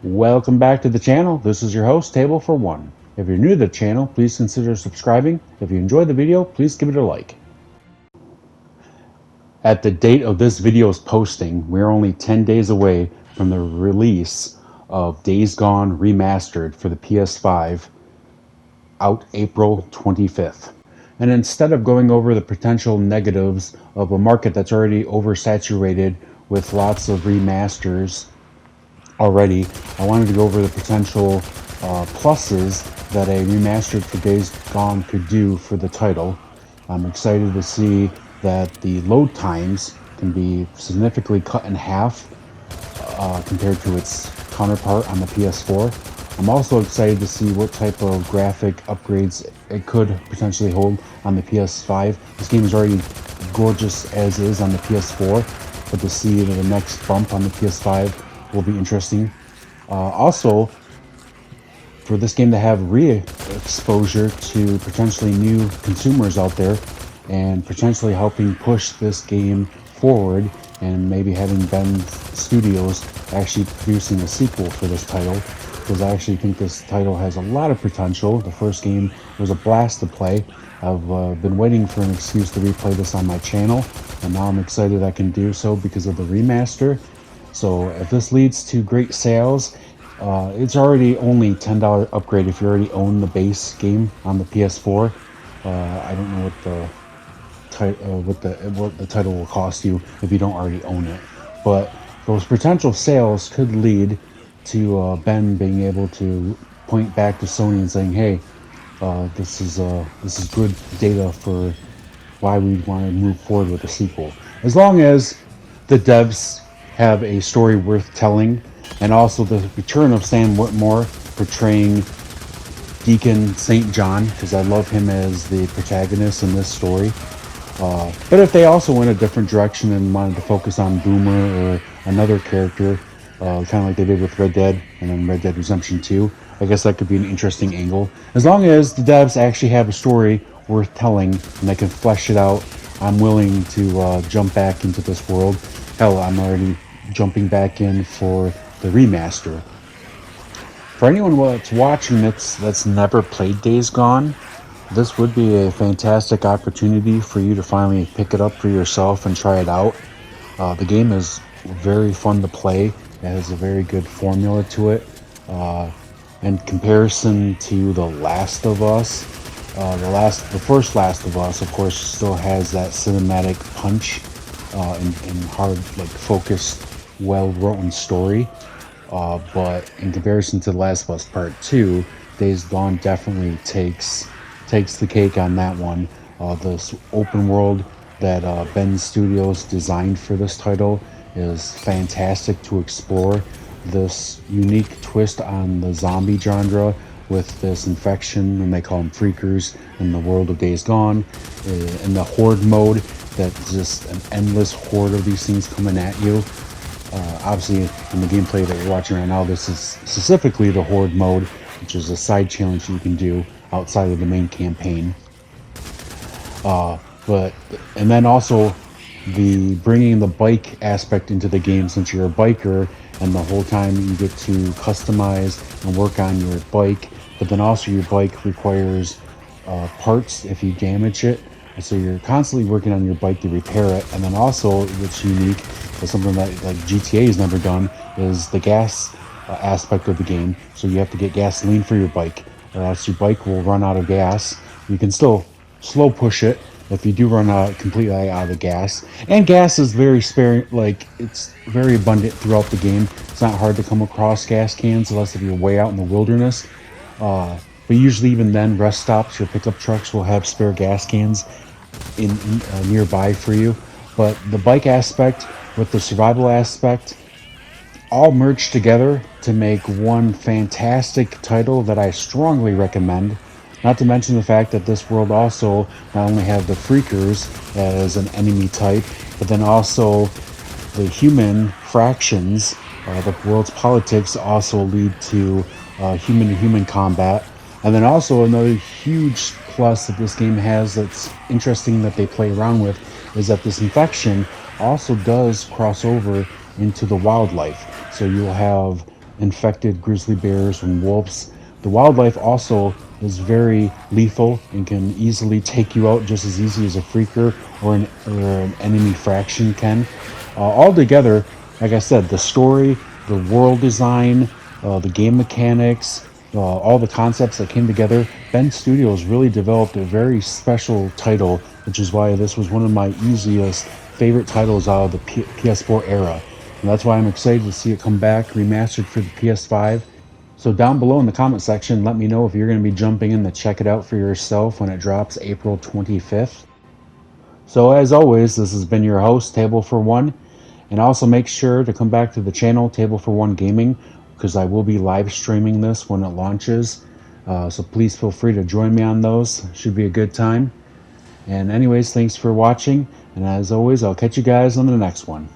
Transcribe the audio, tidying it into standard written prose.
Welcome back to the channel. This is your host, table4ONE. If you're new to the channel, please consider subscribing. If you enjoyed the video, please give it a like. At the date of this video's posting, we're only 10 days away from the release of Days Gone Remastered for the PS5, out April 25th. And instead of going over the potential negatives of a market that's already oversaturated with lots of remasters already, I wanted to go over the potential pluses that a remastered for Days Gone could do for the title. I'm excited to see that the load times can be significantly cut in half compared to its counterpart on the PS4. I'm also excited to see what type of graphic upgrades it could potentially hold on the PS5. This game is already gorgeous as is on the PS4, but to see the next bump on the PS5 will be interesting. Also, for this game to have re-exposure to potentially new consumers out there and potentially helping push this game forward, and maybe having Ben Studios actually producing a sequel for this title, because I actually think this title has a lot of potential. The first game was a blast to play. I've been waiting for an excuse to replay this on my channel, and now I'm excited I can do so because of the remaster. So if this leads to great sales, it's already only $10 upgrade if you already own the base game on the PS4. I don't know what the title will cost you if you don't already own it, but those potential sales could lead to Ben being able to point back to Sony and saying, "Hey, this is good data for why we want to move forward with a sequel." As long as the devs have a story worth telling, and also the return of Sam Whitmore portraying Deacon St. John, because I love him as the protagonist in this story. But if they also went a different direction and wanted to focus on Boomer or another character, kind of like they did with Red Dead and then Red Dead Redemption 2, I guess that could be an interesting angle. As long as the devs actually have a story worth telling and they can flesh it out, I'm willing to jump back into this world. Hell, I'm already jumping back in for the remaster. For anyone that's watching that's never played Days Gone, this would be a fantastic opportunity for you to finally pick it up for yourself and try it out. The game is very fun to play. It has a very good formula to it. In comparison to The Last of Us, the first Last of Us, of course, still has that cinematic punch and hard, like, focused, well-written story. But in comparison to The Last of Us Part 2, Days Gone definitely takes the cake on that one. This open world that Ben Studios designed for this title is fantastic to explore. This unique twist on the zombie genre with this infection, and they call them freakers in the world of Days Gone, in the horde mode, that's just an endless horde of these things coming at you. Obviously, in the gameplay that you're watching right now, this is specifically the horde mode, which is a side challenge you can do outside of the main campaign. And then also the bringing the bike aspect into the game, since you're a biker, and the whole time you get to customize and work on your bike, but then also your bike requires parts if you damage it. So you're constantly working on your bike to repair it. And then also, what's unique, is something that like GTA has never done, is the gas aspect of the game. So you have to get gasoline for your bike, or else your bike will run out of gas. You can still slow push it if you do run completely out of gas. And gas is very sparing, like, it's very abundant throughout the game. It's not hard to come across gas cans unless if you're way out in the wilderness. But usually even then, rest stops or pickup trucks will have spare gas cans in nearby for you. But the bike aspect with the survival aspect all merged together to make one fantastic title that I strongly recommend. Not to mention the fact that this world also not only have the freakers as an enemy type, but then also the human fractions. The world's politics also lead to human-to-human combat. And then also another huge plus that this game has that's interesting that they play around with is that this infection also does cross over into the wildlife. So you'll have infected grizzly bears and wolves. The wildlife also is very lethal and can easily take you out just as easy as a freaker or an enemy fraction can. Altogether, like I said, the story, the world design, the game mechanics, all the concepts that came together, Ben Studios really developed a very special title, which is why this was one of my easiest favorite titles out of the PS4 era. And that's why I'm excited to see it come back remastered for the PS5. So down below in the comment section, let me know if you're going to be jumping in to check it out for yourself when it drops April 25th. So as always, this has been your host, table4ONE, and also make sure to come back to the channel, table4ONE Gaming, because I will be live streaming this when it launches. So please feel free to join me on those. Should be a good time. And anyways, thanks for watching, and as always, I'll catch you guys on the next one.